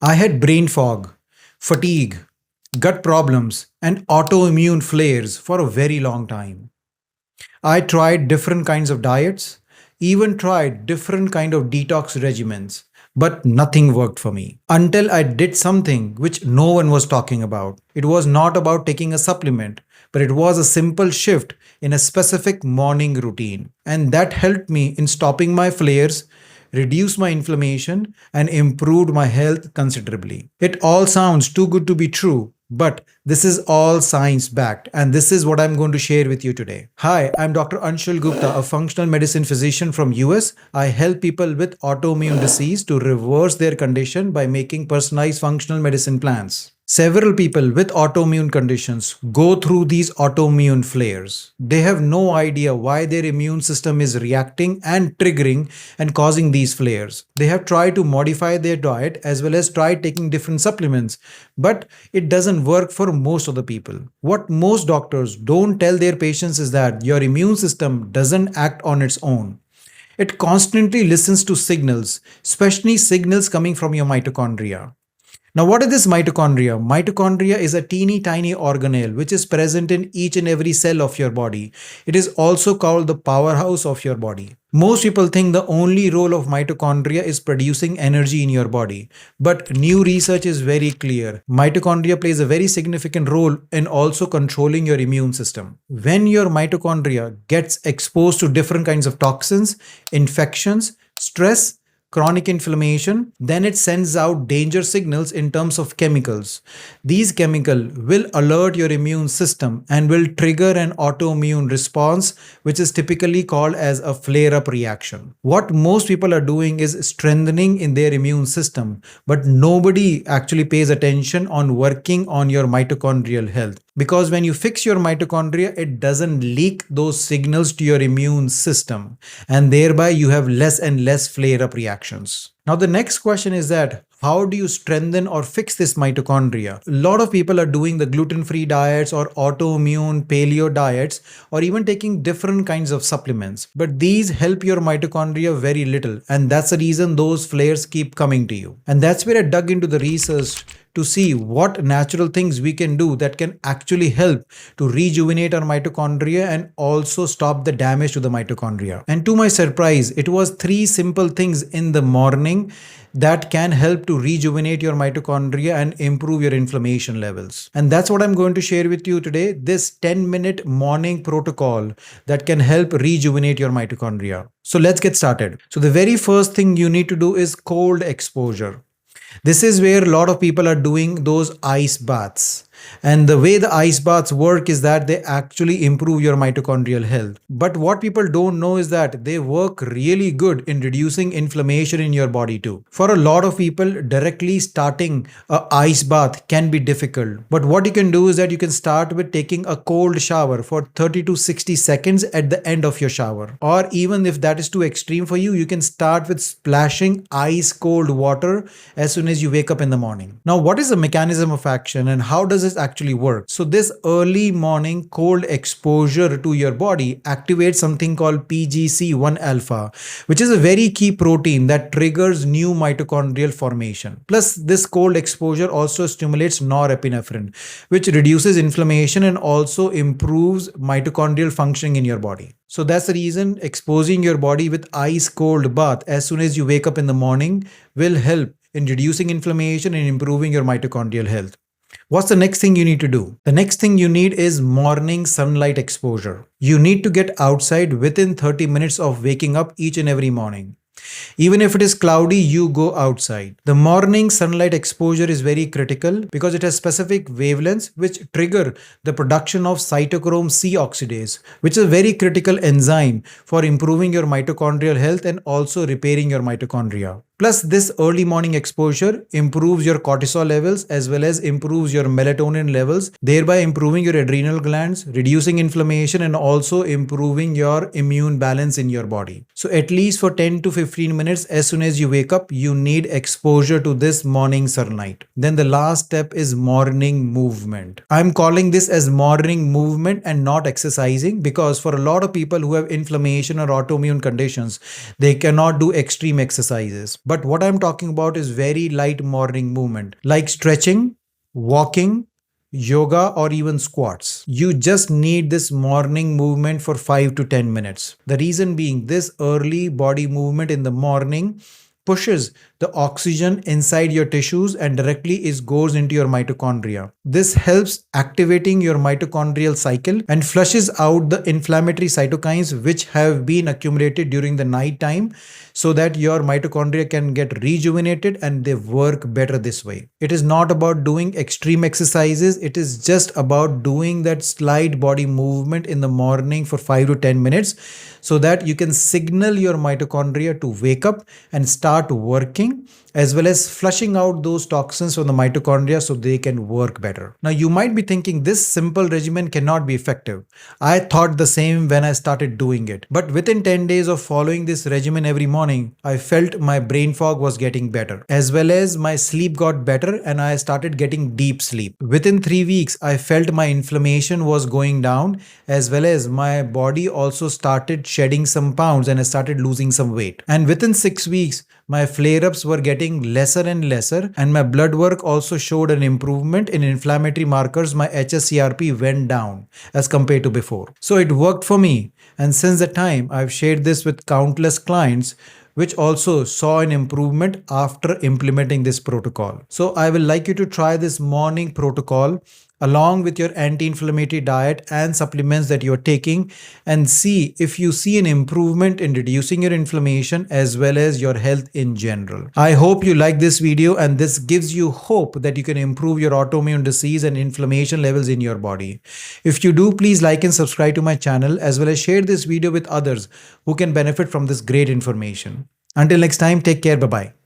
I had brain fog, fatigue, gut problems, and autoimmune flares for a very long time. I tried different kinds of diets, even tried different kind of detox regimens, but nothing worked for me until I did something which no one was talking about. It was not about taking a supplement, but it was a simple shift in a specific morning routine. And that helped me in stopping my flares, reduced my inflammation, and improved my health considerably. It all sounds too good to be true, but this is all science backed, and this is what I'm going to share with you today. Hi, I'm Dr. Anshul Gupta, a functional medicine physician from US. I help people with autoimmune disease to reverse their condition by making personalized functional medicine plans. Several people with autoimmune conditions go through these autoimmune flares. They have no idea why their immune system is reacting and triggering and causing these flares. They have tried to modify their diet as well as tried taking different supplements, but it doesn't work for most of the people. What most doctors don't tell their patients is that your immune system doesn't act on its own. It constantly listens to signals, especially signals coming from your mitochondria. Now, what is this mitochondria? Mitochondria is a teeny tiny organelle which is present in each and every cell of your body. It is also called the powerhouse of your body. Most people think the only role of mitochondria is producing energy in your body. But new research is very clear. Mitochondria plays a very significant role in also controlling your immune system. When your mitochondria gets exposed to different kinds of toxins, infections, stress, chronic inflammation, then it sends out danger signals in terms of chemicals. These chemicals will alert your immune system and will trigger an autoimmune response, which is typically called as a flare-up reaction. What most people are doing is strengthening in their immune system, but nobody actually pays attention on working on your mitochondrial health. Because when you fix your mitochondria, it doesn't leak those signals to your immune system, and thereby you have less and less flare-up reactions. Now, the next question is that how do you strengthen or fix this mitochondria? A lot of people are doing the gluten-free diets or autoimmune paleo diets or even taking different kinds of supplements. But these help your mitochondria very little, and that's the reason those flares keep coming to you. And that's where I dug into the research to see what natural things we can do that can actually help to rejuvenate our mitochondria and also stop the damage to the mitochondria. And to my surprise, it was 3 simple things in the morning that can help to rejuvenate your mitochondria and improve your inflammation levels. And that's what I'm going to share with you today, this 10-minute morning protocol that can help rejuvenate your mitochondria. So let's get started. So the very first thing you need to do is cold exposure. This is where a lot of people are doing those ice baths. And the way the ice baths work is that they actually improve your mitochondrial health. But what people don't know is that they work really good in reducing inflammation in your body too. For a lot of people, directly starting an ice bath can be difficult. But what you can do is that you can start with taking a cold shower for 30 to 60 seconds at the end of your shower. Or even if that is too extreme for you, you can start with splashing ice cold water as soon as you wake up in the morning. Now, what is the mechanism of action and how does it actually work? So this early morning cold exposure to your body activates something called PGC1 alpha, which is a very key protein that triggers new mitochondrial formation. Plus, this cold exposure also stimulates norepinephrine, which reduces inflammation and also improves mitochondrial functioning in your body. So that's the reason exposing your body with ice cold bath as soon as you wake up in the morning will help in reducing inflammation and improving your mitochondrial health. What's the next thing you need to do? The next thing you need is morning sunlight exposure. You need to get outside within 30 minutes of waking up each and every morning. Even if it is cloudy, you go outside. The morning sunlight exposure is very critical because it has specific wavelengths which trigger the production of cytochrome C oxidase, which is a very critical enzyme for improving your mitochondrial health and also repairing your mitochondria. Plus, this early morning exposure improves your cortisol levels as well as improves your melatonin levels, thereby improving your adrenal glands, reducing inflammation, and also improving your immune balance in your body. So at least for 10 to 15 minutes as soon as you wake up, you need exposure to this morning sunlight. Then the last step is morning movement. I'm calling this as morning movement and not exercising because for a lot of people who have inflammation or autoimmune conditions, they cannot do extreme exercises. But what I'm talking about is very light morning movement like stretching, walking, yoga, or even squats. You just need this morning movement for 5 to 10 minutes. The reason being, this early body movement in the morning pushes the oxygen inside your tissues and directly it goes into your mitochondria. This helps activating your mitochondrial cycle and flushes out the inflammatory cytokines which have been accumulated during the night time, so that your mitochondria can get rejuvenated and they work better this way. It is not about doing extreme exercises, it is just about doing that slight body movement in the morning for 5 to 10 minutes so that you can signal your mitochondria to wake up and start working, as well as flushing out those toxins from the mitochondria so they can work better. Now, you might be thinking this simple regimen cannot be effective. I thought the same when I started doing it. But within 10 days of following this regimen every morning, I felt my brain fog was getting better, as well as my sleep got better and I started getting deep sleep. Within 3 weeks, I felt my inflammation was going down, as well as my body also started shedding some pounds and I started losing some weight. And within 6 weeks, my flare-ups were getting lesser and lesser, and my blood work also showed an improvement in inflammatory markers. My HSCRP went down as compared to before. So it worked for me, and since that time I've shared this with countless clients which also saw an improvement after implementing this protocol. So I will like you to try this morning protocol along with your anti-inflammatory diet and supplements that you're taking, and see if you see an improvement in reducing your inflammation as well as your health in general. I hope you like this video and this gives you hope that you can improve your autoimmune disease and inflammation levels in your body. If you do, please like and subscribe to my channel, as well as share this video with others who can benefit from this great information. Until next time, take care. Bye-bye.